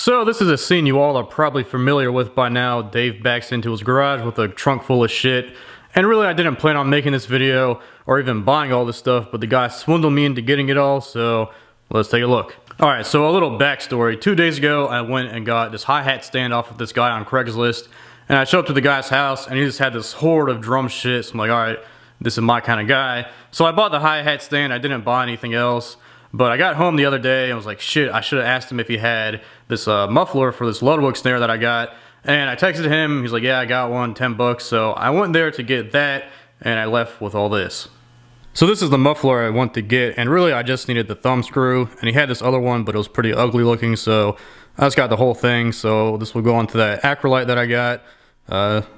So this is a scene you all are probably familiar with by now. Dave backs into his garage with a trunk full of shit. And really I didn't plan on making this video or even buying all this stuff, but the guy swindled me into getting it all, so let's take a look. Alright, so a little backstory. 2 days ago I went and got this hi-hat stand off of this guy on Craigslist. And I show up to the guy's house and he just had this horde of drum shit. So I'm like, alright, this is my kind of guy. So I bought the hi-hat stand, I didn't buy anything else. But I got home the other day and was like, shit, I should have asked him if he had this muffler for this Ludwig snare that I got. And I texted him, he's like, yeah, I got one, 10 bucks. So I went there to get that and I left with all this. So this is the muffler I went to get, and really I just needed the thumb screw. And he had this other one, but it was pretty ugly looking, so I just got the whole thing. So this will go onto that acrylite that I got.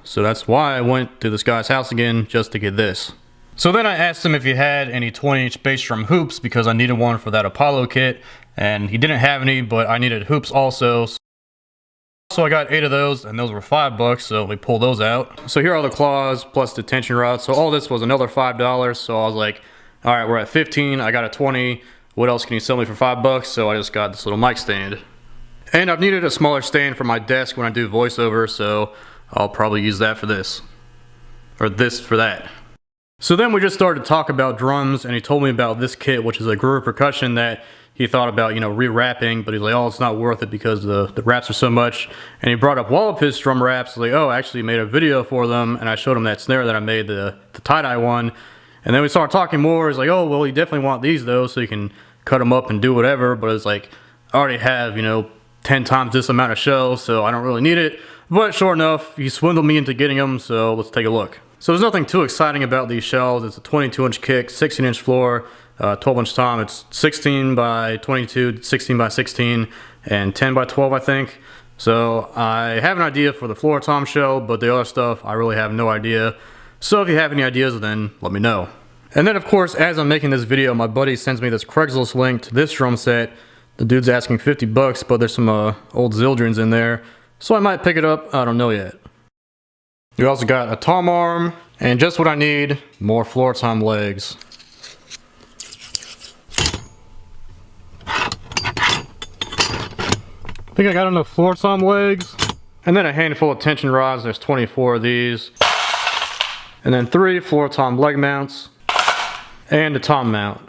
So that's why I went to this guy's house again, just to get this. So then I asked him if he had any 20-inch bass drum hoops, because I needed one for that Apollo kit, and he didn't have any, but I needed hoops also. So I got 8 of those, and those were $5, so we pulled those out. So here are the claws, plus the tension rods, so all this was another $5, so I was like, alright, we're at 15, I got a 20, what else can you sell me for $5? So I just got this little mic stand. And I've needed a smaller stand for my desk when I do voiceover, so I'll probably use that for this. Or this for that. So then we just started to talk about drums, and he told me about this kit, which is a groove percussion that he thought about, re-wrapping, but he's like, oh, it's not worth it because the wraps are so much. And he brought up Wallopus drum wraps, like, oh, I actually made a video for them, and I showed him that snare that I made, the tie-dye one. And then we started talking more. He's like, oh, well, you definitely want these, though, so you can cut them up and do whatever. But it's like, I already have, 10 times this amount of shells, so I don't really need it. But sure enough, he swindled me into getting them, so let's take a look. So there's nothing too exciting about these shells. It's a 22-inch kick, 16-inch floor, 12-inch tom. It's 16 by 22, 16 by 16, and 10 by 12, I think. So I have an idea for the floor tom shell, but the other stuff, I really have no idea. So if you have any ideas, then let me know. And then, of course, as I'm making this video, my buddy sends me this Craigslist link to this drum set. The dude's asking $50, but there's some old Zildjians in there. So I might pick it up, I don't know yet. We also got a tom arm, and just what I need, more floor tom legs. I think I got enough floor tom legs. And then a handful of tension rods, there's 24 of these. And then 3 floor tom leg mounts. And a tom mount.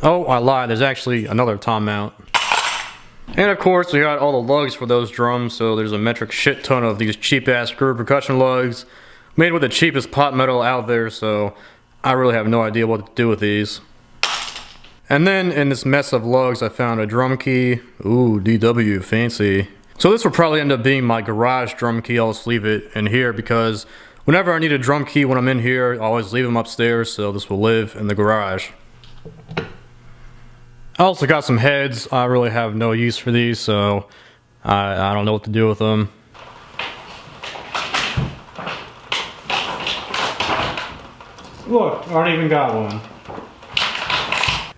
Oh, I lied, there's actually another tom mount. And of course, we got all the lugs for those drums, so there's a metric shit ton of these cheap-ass groove percussion lugs, made with the cheapest pot metal out there, so I really have no idea what to do with these. And then, in this mess of lugs, I found a drum key. Ooh, DW, fancy. So this will probably end up being my garage drum key. I'll just leave it in here, because whenever I need a drum key when I'm in here, I always leave them upstairs, so this will live in the garage. I also got some heads. I really have no use for these, so I don't know what to do with them. Look, I already even got one.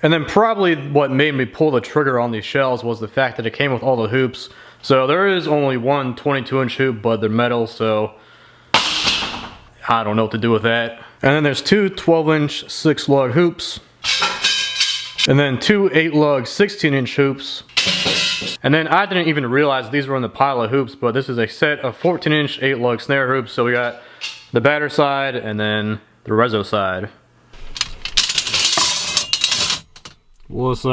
And then probably what made me pull the trigger on these shells was the fact that it came with all the hoops. So there is only one 22-inch hoop, but they're metal, so I don't know what to do with that. And then there's 2 12-inch 6-lug hoops. And then 2 8-lug 16-inch hoops. And then I didn't even realize these were in the pile of hoops, but this is a set of 14-inch 8-lug snare hoops. So we got the batter side and then the reso side. Let's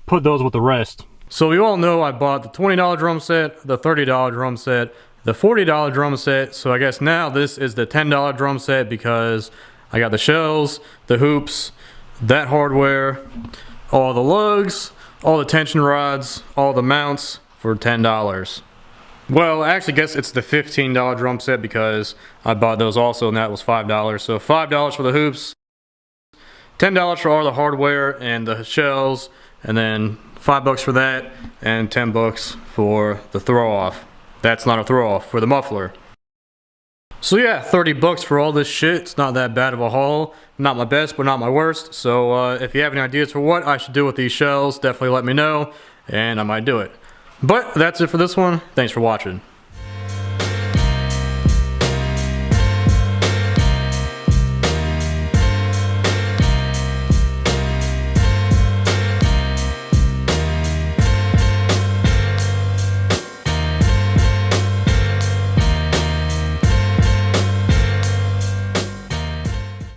put those with the rest. So you all know I bought the $20 drum set, the $30 drum set, the $40 drum set. So I guess now this is the $10 drum set because I got the shells, the hoops, that hardware, all the lugs, all the tension rods, all the mounts for $10. Well, I actually guess it's the $15 drum set because I bought those also and that was $5. So $5 for the hoops, $10 for all the hardware and the shells, and then $5 for that and $10 for the throw off. That's not a throw off, for the muffler. So yeah, $30 for all this shit. It's not that bad of a haul. Not my best, but not my worst. So if you have any ideas for what I should do with these shells, definitely let me know, and I might do it. But that's it for this one. Thanks for watching.